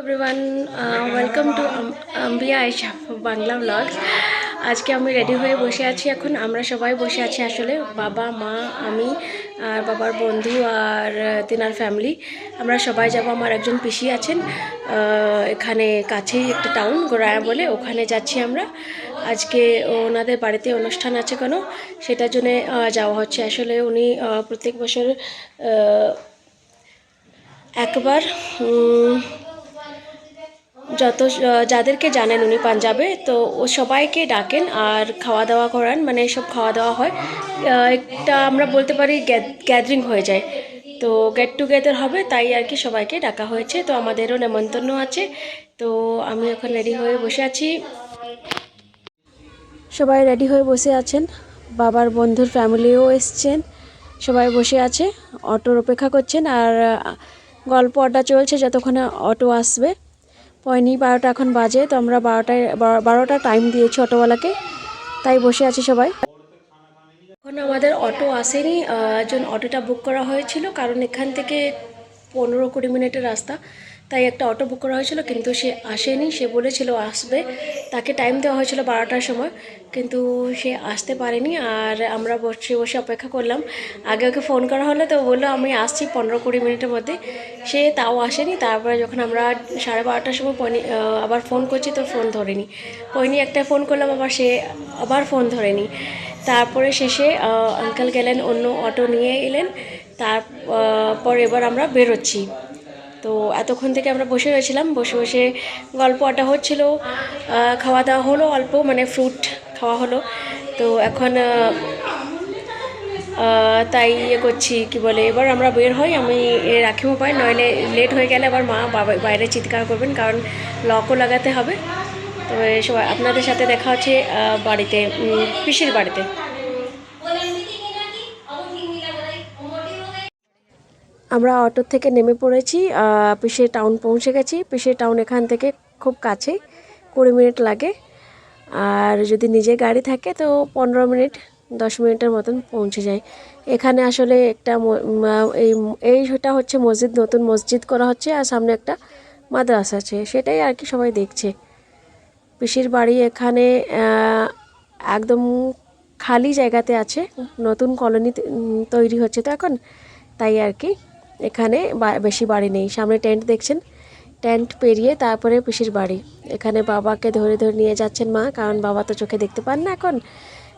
Everyone, welcome to আম্বিয়া Ayesha Bangla blogs. আজকে আমি রেডি হয়ে বসে আছি। এখন আমরা সবাই বসে আছি, আসলে বাবা, মা, আমি আর বাবার বন্ধু আর তেনার ফ্যামিলি। আমরা সবাই যাব। আমার একজন পিসি আছেন এখানে কাছেই একটা টাউন গোড়ায়া বলে, ওখানে যাচ্ছি আমরা। আজকে ওনাদের বাড়িতে অনুষ্ঠান আছে কোনো, সেটার জন্যে যাওয়া হচ্ছে। আসলে উনি প্রত্যেক বছর একবার যাদেরকে জানেন উনি পাঞ্জাবে, তো ও সবাইকে ডাকেন আর খাওয়া দাওয়া করান, মানে সব খাওয়া দাওয়া হয়। একটা আমরা বলতে পারি গ্যাদারিং হয়ে যায়, তো গেট টুগেদার হবে, তাই আর কি সবাইকে ডাকা হয়েছে। তো আমাদেরও নেমন্তন্ন আছে। তো আমি এখন রেডি হয়ে বসে আছি। সবাই রেডি হয়ে বসে আছেন, বাবার বন্ধুর ফ্যামিলিও এসছেন, সবাই বসে আছে, অটোর অপেক্ষা করছেন। আর গল্প আড্ডা চলছে যতক্ষণে অটো আসবে। 12:15 এখন বাজে, তো আমরা 12টা টাইম দিয়েছি অটোওয়ালাকে, তাই বসে আছি সবাই। এখন আমাদের অটো আসেনি, একজন অটোটা বুক করা হয়েছিল, কারণ এখান থেকে 15-20 মিনিটের রাস্তা, তাই একটা অটো বুক করা হয়েছিল, কিন্তু সে আসেনি। সে বলেছিল আসবে, তাকে টাইম দেওয়া হয়েছিল 12টার সময়, কিন্তু সে আসতে পারেনি। আর আমরা বসে বসে অপেক্ষা করলাম। আগে ওকে ফোন করা হলো, তো বললো আমি আসছি 15-20 মিনিটের মধ্যে। সে তাও আসেনি। তারপরে যখন আমরা 12:30টার সময় আবার ফোন করছি, তো ফোন ধরেনি। পয়নি একটা ফোন করলাম, সে আবার ফোন ধরেনি। তারপরে শেষে আঙ্কেল গেলেন, অন্য অটো নিয়ে এলেন। তারপর এবার আমরা বেরোচ্ছি। তো এতক্ষণ থেকে আমরা বসে রয়েছিলাম, বসে বসে গল্প আড্ডা হচ্ছিল, খাওয়া দাওয়া হলো অল্প, মানে ফ্রুট খাওয়া হলো। তো এখন তাই ইয়ে করছি, কি বলে, এবার আমরা বের হই। আমি রাখি মোবাইল, নইলে লেট হয়ে গেলে আবার মা বাইরে চিৎকার করবেন, কারণ লকও লাগাতে হবে। তো সবাই আপনাদের সাথে দেখা হচ্ছে বাড়িতে, পিসির বাড়িতে। আমরা অটো থেকে নেমে পড়েছি, পিসের টাউন পৌঁছে গেছি। পিসের টাউন এখান থেকে খুব কাছে, 20 মিনিট লাগে। আর যদি নিজে গাড়ি থাকে তো 15-10 মিনিটের মতন পৌঁছে যায়। এখানে আসলে একটা এইটা হচ্ছে মসজিদ, নতুন মসজিদ করা হচ্ছে, আর সামনে একটা মাদ্রাসা আছে, সেটাই আর কি সবাই দেখছে। পিসির বাড়ি এখানে একদম খালি জায়গাতে আছে, নতুন কলোনি তৈরি হচ্ছে তো এখন, তাই আর কি এখানে বেশি বাড়ি নেই। সামনে টেন্ট দেখছেন, টেন্ট পেরিয়ে তারপরে পিসির বাড়ি। এখানে বাবাকে ধরে ধরে নিয়ে যাচ্ছেন মা, কারণ বাবা তো চোখে দেখতে পান না এখন,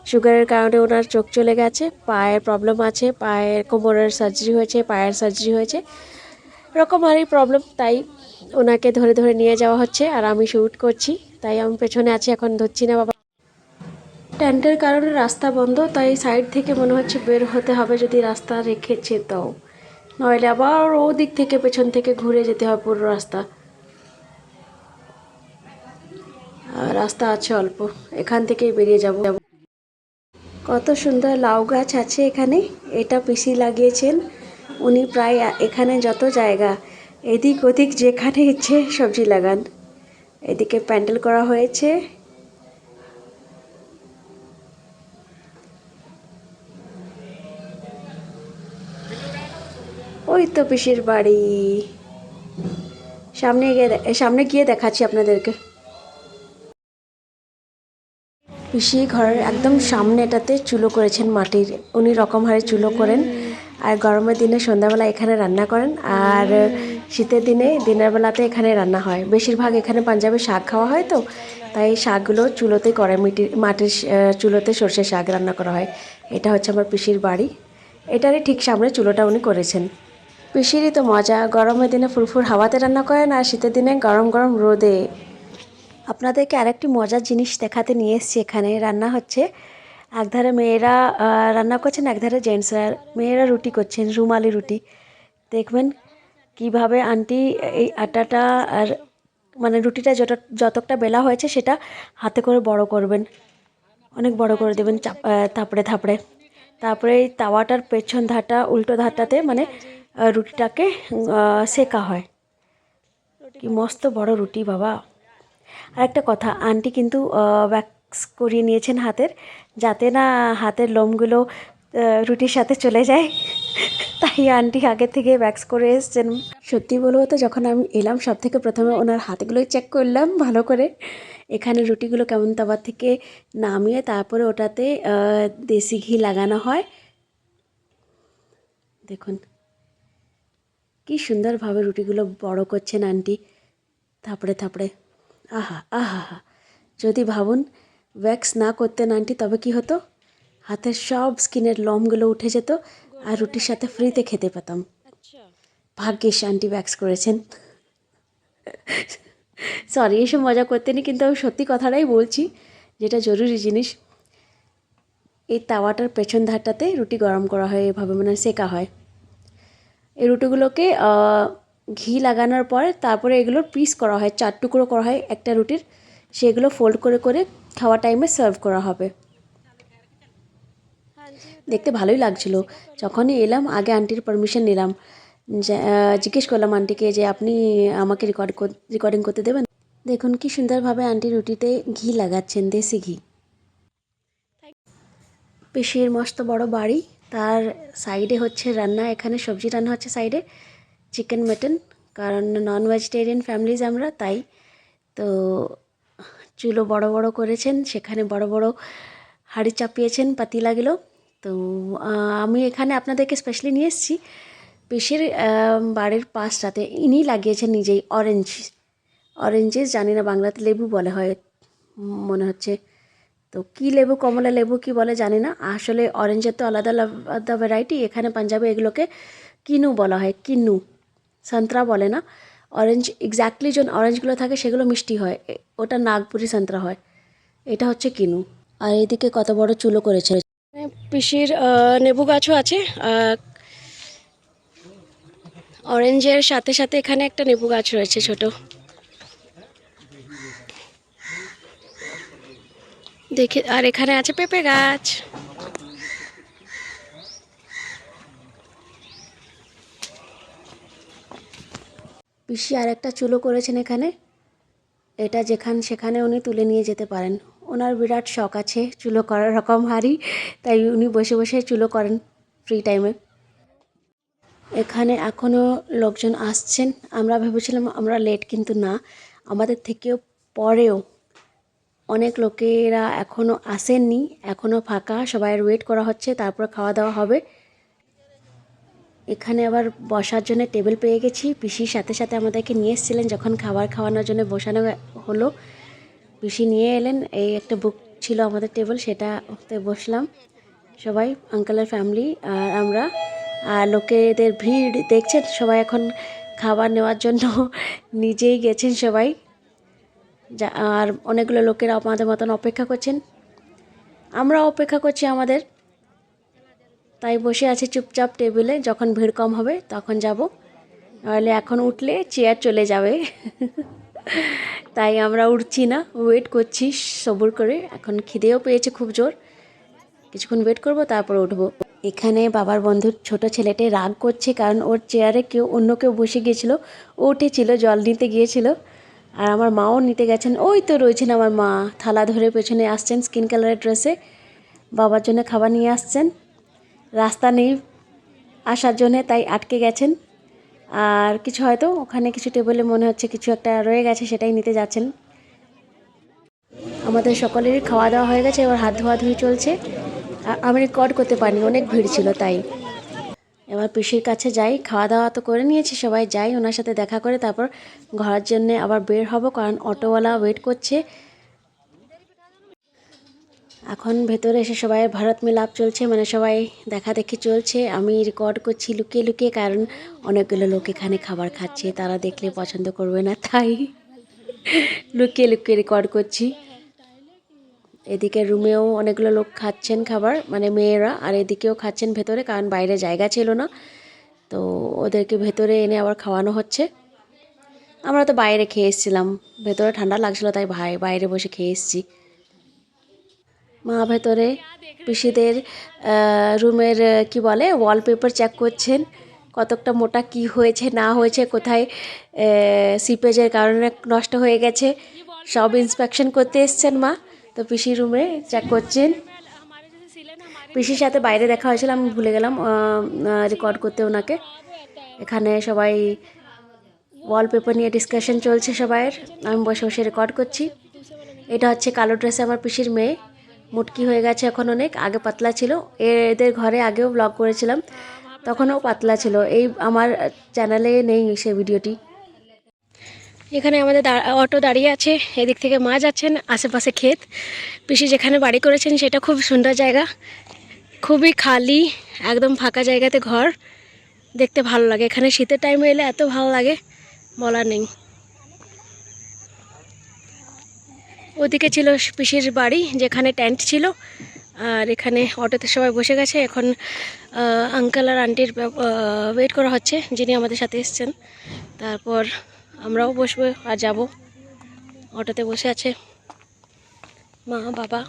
সুগারের কারণে ওনার চোখ চলে গেছে, পায়ের প্রবলেম আছে, পায়ের কোমরের সার্জারি হয়েছে, পায়ের সার্জারি হয়েছে, রকমারি প্রবলেম, তাই ওনাকে ধরে ধরে নিয়ে যাওয়া হচ্ছে। আর আমি শ্যুট করছি, তাই আমি পেছনে আছি, এখন ধরছি না বাবা। টেন্টের কারণে রাস্তা বন্ধ, তাই সাইড থেকে মনে হচ্ছে বের হতে হবে, যদি রাস্তা রেখেছে তাও, নইলে আবার ও দিক থেকে পেছন থেকে ঘুরে যেতে হয় পুরো রাস্তা। রাস্তা আছে অল্প, এখান থেকেই বেরিয়ে যাব। কত সুন্দর লাউ গাছ আছে এখানে, এটা পিসি লাগিয়েছেন। উনি প্রায় এখানে যত জায়গা এদিক ওদিক যেখানে ইচ্ছে সবজি লাগান। এদিকে প্যান্ডেল করা হয়েছে। ওই তো পিসির বাড়ি, সামনে গিয়ে দেখাচ্ছি আপনাদেরকে। পিসি ঘরের একদম সামনে এটাতে চুলো করেছেন মাটির, উনি রকম হারে চুলো করেন। আর গরমের দিনে সন্ধ্যাবেলা এখানে রান্না করেন, আর শীতের দিনে দিনের বেলাতে এখানে রান্না হয়। বেশিরভাগ এখানে পাঞ্জাবে শাক খাওয়া হয়, তো তাই শাকগুলো চুলোতে করে, মাটির চুলোতে সর্ষে শাক রান্না করা হয়। এটা হচ্ছে আমার পিসির বাড়ি, এটারই ঠিক সামনে চুলোটা উনি করেছেন। পিসিরই তো মজা, গরমের দিনে ফুরফুর হাওয়াতে রান্না করেন, আর শীতের দিনে গরম গরম রোদে। আপনাদেরকে আরেকটি মজার জিনিস দেখাতে নিয়ে এসেছি। এখানে রান্না হচ্ছে, একধারে মেয়েরা রান্না করছেন, একধারে জেন্টসরা। মেয়েরা রুটি করছেন, রুমালি রুটি। দেখবেন কিভাবে আন্টি এই আটাটা, আর মানে রুটিটা যতটা বেলা হয়েছে সেটা হাতে করে বড় করবেন, অনেক বড় করে দেবেন থাপড়ে থাপড়ে। তারপরে এই তাওয়াটার পেছন ধারটা, উল্টো ধারটাতে মানে রুটিটাকে সেকা হয়। কি মস্ত বড় রুটি বাবা। আর একটা কথা, আন্টি কিন্তু ওয়্যাক্স করিয়ে নিয়েছেন হাতের, যাতে না হাতের লোমগুলো রুটির সাথে চলে যায়। তাই আন্টি আগে থেকে ভ্যাক্স করে এসছেন। সত্যি বলবো তো যখন আমি এলাম সব থেকে প্রথমে ওনার হাতগুলোই চেক করলাম ভালো করে। এখানে রুটিগুলো কেমন তাওয়া থেকে নামিয়ে তারপরে ওটাতে দেশি ঘি লাগানো হয়। দেখুন কি সুন্দরভাবে রুটিগুলো বড় করছেন আন্টি, থাপড়ে থাপড়ে। আহা আহা হা, যদি ভাবুন ভ্যাক্স না করতেন আন্টি তবে কি হতো, হাতের সব স্কিনের লোমগুলো উঠে যেত আর রুটির সাথে ফ্রিতে খেতে পেতাম। ভাগ্যিস আন্টি ভ্যাক্স করেছেন। সরি এসব মজা করতে নি, কিন্তু আমি সত্যি কথাটাই বলছি, যেটা জরুরি জিনিস। এই তাওয়াটার পেছন ধারটাতে রুটি গরম করা হয়, এভাবে মানে সেকা হয়। এই রুটিগুলোকে ঘি লাগানোর পর তারপরে এগুলোর পিস করা হয়, 4 টুকরো করা হয় একটা রুটির, সেগুলো ফোল্ড করে করে খাওয়া টাইমে সার্ভ করা হবে। দেখতে ভালোই লাগছিল। যখনই এলাম আগে আন্টির পারমিশন নিলাম, জিজ্ঞেস করলাম আন্টিকে যে আপনি আমাকে রেকর্ডিং করতে দেবেন। দেখুন কি সুন্দরভাবে আন্টি রুটিতে ঘি লাগাচ্ছেন, দেশি ঘি। পিসির মস্ত বড় বাড়ি, তার সাইডে হচ্ছে রান্না, এখানে সবজি রান্না হচ্ছে সাইডে, চিকেন মাটন, কারণ নন ভেজিটেরিয়ান ফ্যামিলিজ আমরা, তাই তো চুলো বড় বড় করেছেন, সেখানে বড় বড় হাঁড়ি চাপিয়েছেন পাতিলাগুলো। তো আমি এখানে আপনাদেরকে স্পেশালি নিয়ে এসেছি পিসির বাড়ির পাশটাতে, ইনি লাগিয়েছেন নিজেই অরেঞ্জেস, জানি না বাংলাতে লেবু বলে হয় মনে হচ্ছে, তো কি লেবু, কমলা লেবু কি বলে জানি না, আসলে অরেঞ্জের তো আলাদা আলাদা ভ্যারাইটি, এখানে পাঞ্জাবে এগুলোকে কিনু বলা হয়, কিন্নু, সন্তরা বলে না। অরেঞ্জ এক্স্যাক্টলি যে অরেঞ্জগুলো থাকে সেগুলো মিষ্টি হয়, ওটা নাগপুরি সন্তরা হয়, এটা হচ্ছে কিনু। আর এইদিকে কত বড় চুলো করেছে। পিসির লেবু গাছও আছে, অরেঞ্জের সাথে সাথে এখানে একটা লেবু গাছ রয়েছে ছোট, দেখে। আর এখানে আছে পেঁপে গাছ। পিসি আর একটা চুলো করেছেন এখানে, এটা সেখানে উনি তুলে নিয়ে যেতে পারেন। ওনার বিরাট শখ আছে চুলো করার রকম হারি, তাই উনি বসে বসে চুলো করেন ফ্রি টাইমে। এখানে এখনও লোকজন আসছেন, আমরা ভেবেছিলাম আমরা লেট, কিন্তু না, আমাদের থেকেও পরেও অনেক লোকেরা এখনও আসেননি, এখনও ফাঁকা, সবাইয়ের ওয়েট করা হচ্ছে, তারপর খাওয়া দাওয়া হবে। এখানে আবার বসার জন্য টেবিল পেয়ে গেছি, পিসির সাথে সাথে আমাদেরকে নিয়ে এসেছিলেন যখন খাবার খাওয়ানোর জন্য বসানো হলো, পিসি নিয়ে এলেন, এই একটা বুক ছিল আমাদের টেবিল, সেটাতে বসলাম সবাই, আঙ্কেলের ফ্যামিলি আর আমরা। আর লোকেদের ভিড় দেখছেন, সবাই এখন খাবার নেওয়ার জন্য নিজেই গেছেন সবাই, আর অনেকগুলো লোকেরা আমাদের মতন অপেক্ষা করছেন, আমরাও অপেক্ষা করছি আমাদের, তাই বসে আছি চুপচাপ টেবিলে, যখন ভিড় কম হবে তখন যাব, নাহলে এখন উঠলে চেয়ার চলে যাবে। তাই আমরা উঠছি না, ওয়েট করছি সবুর করে, এখন খিদেও পেয়েছে খুব জোর, কিছুক্ষণ ওয়েট করব তারপর উঠবো। এখানে বাবার বন্ধুর ছোট ছেলেটি রাগ করছে, কারণ ওর চেয়ারে অন্য কেউ বসে গিয়েছিল, ও উঠেছিল, জল নিতে গিয়েছিল, আর আমার মাও নিতে গেছেন, ওই তো রয়েছেন আমার মা, থালা ধরে পেছনে আসছেন স্কিন কালারের ড্রেসে, বাবার জন্য খাবার নিয়ে আসছেন, রাস্তা নেই আসার জন্যে তাই আটকে গেছেন, আর কিছু হয়তো ওখানে কিছু টেবিলে মনে হচ্ছে কিছু একটা রয়ে গেছে, সেটাই নিতে যাচ্ছেন। আমাদের সকলেরই খাওয়া দাওয়া হয়ে গেছে, এবার হাত ধোয়াধুয়ি চলছে, আমি রেকর্ড করতে পারিনি, অনেক ভিড় ছিল তাই। এবার পিসির কাছে যাই, খাওয়া দাওয়া তো করে নিয়েছি সবাই, যাই ওনার সাথে দেখা করে তারপর ঘরের জন্যে আবার বের হব, কারণ অটোওয়ালা ওয়েট করছে। এখন ভেতরে এসে সবাই ভারত মিলাপ চলছে, মানে সবাই দেখা দেখি চলছে, আমি রেকর্ড করছি লুকিয়ে লুকিয়ে, কারণ অনেকগুলো লোক এখানে খাবার খাচ্ছে, তারা দেখলে পছন্দ করবে না, তাই লুকিয়ে লুকিয়ে রেকর্ড করছি। এদিকে রুমেও অনেকগুলো লোক খাচ্ছেন খাবার, মানে মেয়েরা, আর এদিকেও খাচ্ছেন ভেতরে, কারণ বাইরে জায়গা ছিল না, তো ওদেরকে ভেতরে এনে আবার খাওয়ানো হচ্ছে। আমরা তো বাইরে খেয়ে এসেছিলাম, ভেতরে ঠান্ডা লাগছিলো তাই বাইরে বসে খেয়ে এসেছি। মা ভেতরে পিসিদের রুমের কি বলে ওয়ালপেপার চেক করছেন, কতকটা মোটা কি হয়েছে না হয়েছে, কোথায় সিপেজের কারণে নষ্ট হয়ে গেছে, সব ইন্সপেকশন করতে এসছেন মা, তো পিসি রুমে চেক করছেন। পিসির সাথে বাইরে দেখা হয়েছিল, আমি ভুলে গেলাম রেকর্ড করতে ওনাকে। এখানে সবাই ওয়ালপেপার নিয়ে ডিসকাশন চলছে সবাইয়ের, আমি বসে বসে রেকর্ড করছি। এটা হচ্ছে কালো ড্রেসে আমার পিসির মেয়ে, মুটকি হয়ে গেছে এখন অনেক, আগে পাতলা ছিল। এদের ঘরে আগেও ব্লগ করেছিলাম, তখনও পাতলা ছিল। এই আমার চ্যানেলে নেই সে ভিডিওটি। এখানে আমাদের অটো দাঁড়িয়ে আছে, এদিক থেকে মা যাচ্ছেন, আশেপাশে ক্ষেত। পিসি যেখানে বাড়ি করেছেন সেটা খুব সুন্দর জায়গা, খুবই খালি, একদম ফাঁকা জায়গাতে ঘর, দেখতে ভালো লাগে। এখানে শীতের টাইমে এলে এত ভালো লাগে বলার নেই। ওদিকে ছিল পিসির বাড়ি যেখানে টেন্ট ছিল, আর এখানে অটোতে সবাই বসে গেছে। এখন আঙ্কেল আর আন্টির ওয়েট করা হচ্ছে, যিনি আমাদের সাথে এসছেন। তারপর আমরাও বসবো আর যাব। অটোতে বসে আছে মা বাবা।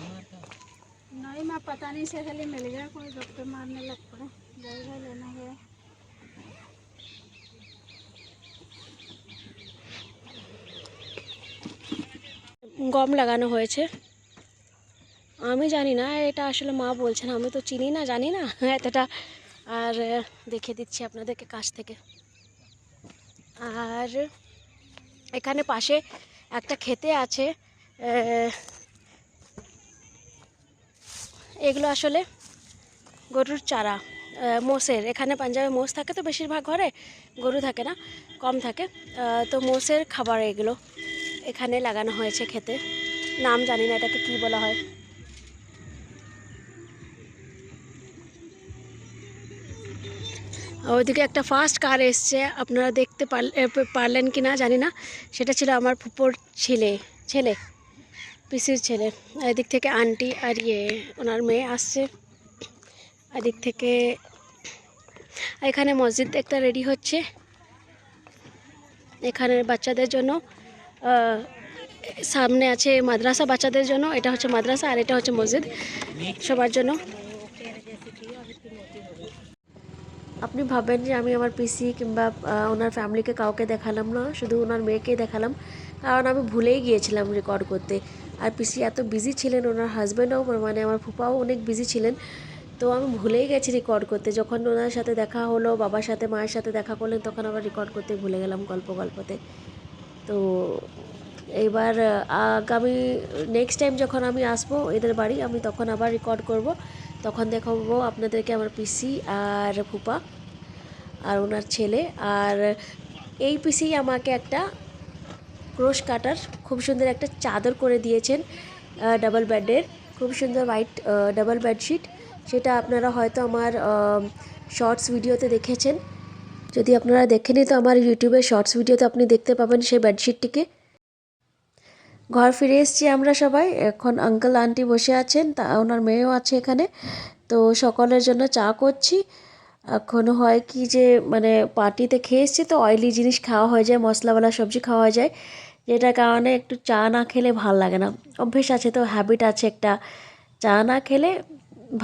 नहीं मैं पता नहीं से खाली मिल गया कोई डॉक्टर मारने लग पड़े जाएगा लेना गया। গম লাগানো হয়েছে, আমি জানি না এটা আসলে মা বলছেন, আমি তো চিনি না, জানি না এতটা। আর দেখে দিচ্ছি আপনাদেরকে কাছ থেকে। আর এখানে পাশে একটা খেতে আছে, এগুলো আসলে গরুর চারা, মোষের। এখানে পাঞ্জাবে মোষ থাকে তো বেশিরভাগ ঘরে, গরু থাকে না, কম থাকে। তো মোষের খাবার এগুলো এখানে লাগানো হয়েছে খেতে, নাম জানি না এটাকে কী বলা হয়। ওইদিকে একটা ফাস্ট কার এসছে, আপনারা দেখতে পারলেন কি না জানি না। সেটা ছিল আমার ফুপোর ছেলে ছেলে পিসির ছেলে। এদিক থেকে আন্টি আর ওনার মেয়ে আসছে। এদিক থেকে এখানে মসজিদ একটা রেডি হচ্ছে, এখানে বাচ্চাদের জন্য। সামনে আছে মাদ্রাসা বাচ্চাদের জন্য, এটা হচ্ছে মাদ্রাসা আর এটা হচ্ছে মসজিদ সবার জন্য। আপনি ভাবেন যে আমি আমার পিসি কিংবা ওনার ফ্যামিলিকে কাউকে দেখালাম না, শুধু ওনার মেয়েকেই দেখালাম, কারণ আমি ভুলেই গিয়েছিলাম রেকর্ড করতে। আর পিসি এত বিজি ছিলেন, ওনার হাজব্যান্ডও মানে আমার ফুপাও অনেক বিজি ছিলেন, তো আমি ভুলেই গেছি রেকর্ড করতে। যখন ওনার সাথে দেখা হলো, বাবার সাথে মায়ের সাথে দেখা করলেন, তখন আবার রেকর্ড করতে ভুলে গেলাম গল্পতে। তো এইবার আগামী নেক্সট টাইম যখন আমি আসবো এদের বাড়ি, আমি তখন আবার রেকর্ড করব, তখন দেখাবো আপনাদেরকে আমার পিসি আর ফুপা আর ওনার ছেলে। আর এই পিসি আমাকে একটা ক্রোশ কাটার খুব সুন্দর একটা চাদর করে দিয়েছেন, ডাবল বেডের, খুব সুন্দর হোয়াইট ডাবল বেডশিট। সেটা আপনারা হয়তো আমার শর্টস ভিডিওতে দেখেছেন, যদি আপনারা দেখেনি তো আমার ইউটিউবের শর্টস ভিডিওতে আপনি দেখতে পাবেন সেই বেডশিটটিকে। ঘর ফিরে এসেছি আমরা সবাই, এখন আঙ্কেল আন্টি বসে আছেন, তা ওনার মেয়েও আছে এখানে। তো সকলের জন্য চা করছি। এখন হয় কি যে মানে পার্টিতে খেয়ে এসেছি তো অয়েলি জিনিস খাওয়া হয়ে যায়, মশলাওয়ালা সবজি খাওয়া হয়ে যায়, যেটার কারণে একটু চা না খেলে ভাল লাগে না। অভ্যেস আছে তো, হ্যাবিট আছে একটা, চা না খেলে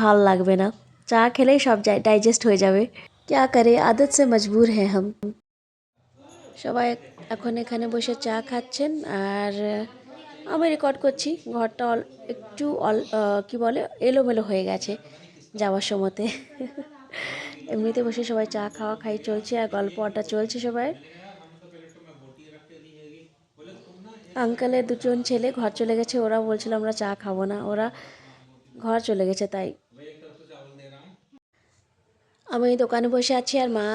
ভাল লাগবে না, চা খেলেই সব ডাইজেস্ট হয়ে যাবে। ক্যা করে, আদত সে মজবুর হ্যাঁ হাম। সবাই এখন এখানে বসে চা খাচ্ছেন আর আমি রেকর্ড করছি। ঘরটা একটু কী বলে এলোমেলো হয়ে গেছে যাওয়ার সময়তে। এমনিতে বসে সবাই চা খাই চলছে আর গল্প আড্ডা চলছে সবাই। আঙ্কেলের দুজন ছেলে ঘর চলে গেছে, ওরা বলছিল আমরা চা খাবো না, ওরা ঘর চলে গেছে। তাই আমি দোকানে বসে আছি আর মা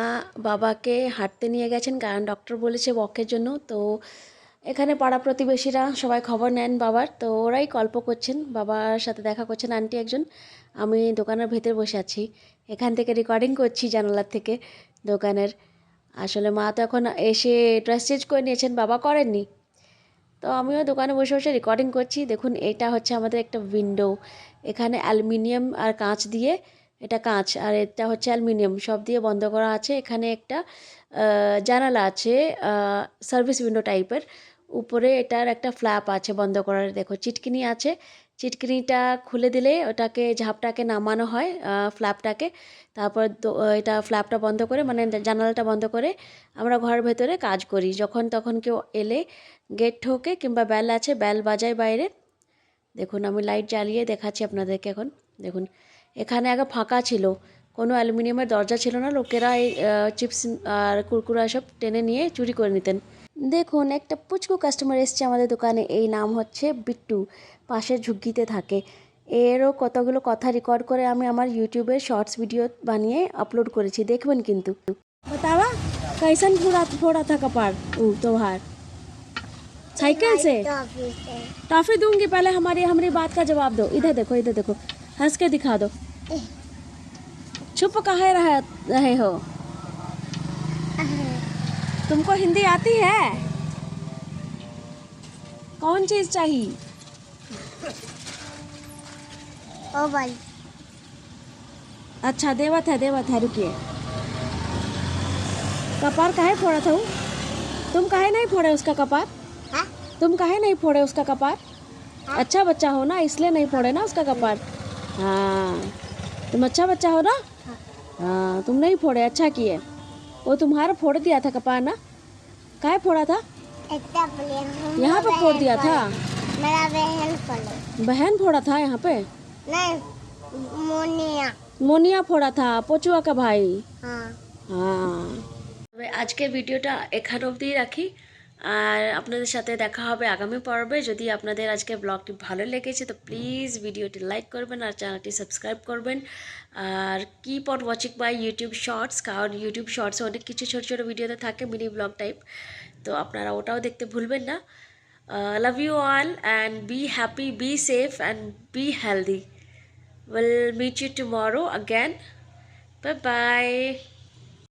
বাবাকে হাঁটতে নিয়ে গেছেন, কারণ ডক্টর বলেছে ওয়াকের জন্য। তো এখানে পাড়া প্রতিবেশীরা সবাই খবর নেন বাবার, তো ওরাই গল্প করছেন, বাবার সাথে দেখা করছেন আন্টি একজন। আমি দোকানের ভেতর বসে আছি, এখান থেকে রেকর্ডিং করছি জানালার থেকে দোকানের। আসলে মা তো এখন এসে ড্রেস চেঞ্জ করে নিয়েছেন, বাবা করেননি। তো আমিও দোকানে বসে বসে রেকর্ডিং করছি। দেখুন এটা হচ্ছে আমাদের একটা উইন্ডো, এখানে অ্যালুমিনিয়াম আর কাঁচ দিয়ে, এটা কাঁচ আর এটা হচ্ছে অ্যালুমিনিয়াম, সব দিয়ে বন্ধ করা আছে। এখানে একটা জানালা আছে, সার্ভিস উইন্ডো টাইপের, উপরে এটার একটা ফ্ল্যাপ আছে বন্ধ করার, দেখো চিটকিনি আছে। চিটকিনিটা খুলে দিলে ওটাকে ঝাপটাকে নামানো হয়, ফ্ল্যাপটাকে। তারপর এটা ফ্ল্যাপটা বন্ধ করে মানে জানালাটা বন্ধ করে আমরা ঘরের ভেতরে কাজ করি। যখন তখন কেউ এলে গেট ঠোকে কিংবা বেল আছে বেল বাজায় বাইরে। দেখুন আমি লাইট জ্বালিয়ে দেখাচ্ছি আপনাদেরকে এখন। দেখুন এখানে আগে ফাঁকা ছিল, কোনো অ্যালুমিনিয়ামের দরজা ছিল না, লোকেরা এই চিপস আর কুরকুরা সব টেনে নিয়ে চুরি করে নিতেন। দেখুন একটা পুচকু কাস্টমার এসছে আমাদের দোকানে, এই নাম হচ্ছে বিট্টু, পাশের ঝুঁকিতে থাকে। এরও কতগুলো কথা রেকর্ড করে আমি আমার ইউটিউবে শর্টস ভিডিও বানিয়ে আপলোড করেছি, দেখবেন কিন্তু। बतावा कैसन फोड़ा फोड़ा था कपार त्योहार साइकिल से? टॉफी दूंगी, पहले हमारी बात का जवाब दो। इधर देखो हंस के दिखा दो। चुप काहे रहे हो? तुमको हिंदी आती है? कौन चीज चाहिए? ओ भाई अच्छा देवत है रुकिए। कपार काहे फोड़ा था वो? तुम काहे नहीं फोड़े उसका कपार? हाँ? तुम काहे नहीं फोड़े उसका कपार? अच्छा बच्चा हो ना, इसलिए नहीं फोड़े ना उसका कपार। हाँ तुम अच्छा बच्चा हो ना। हाँ तुम नहीं फोड़े, अच्छा किए। वो तुम्हारा फोड़ दिया था कपार ना, काहे फोड़ा था? यहाँ पे फोड़ दिया था? मेरा बहन फोड़े। बहन फोड़ा था यहाँ पे? नहीं मोनिया फोड़ा था, पोचुआ का भाई। हाँ হ্যাঁ, তবে আজকের ভিডিওটা এখান অবধিই রাখি, আর আপনাদের সাথে দেখা হবে আগামী পর্বে। যদি আপনাদের আজকের ব্লগটি ভালো লেগেছে তো প্লিজ ভিডিওটি লাইক করবেন আর চ্যানেলটি সাবস্ক্রাইব করবেন, আর keep on watching my YouTube shorts, কারণ ইউটিউব শর্টসে অনেক কিছু ছোটো ছোটো ভিডিওতে থাকে মিনি ব্লগ টাইপ, তো আপনারা ওটাও দেখতে ভুলবেন না। Love you all and be happy, be safe and be healthy. We'll meet you tomorrow again. Bye bye.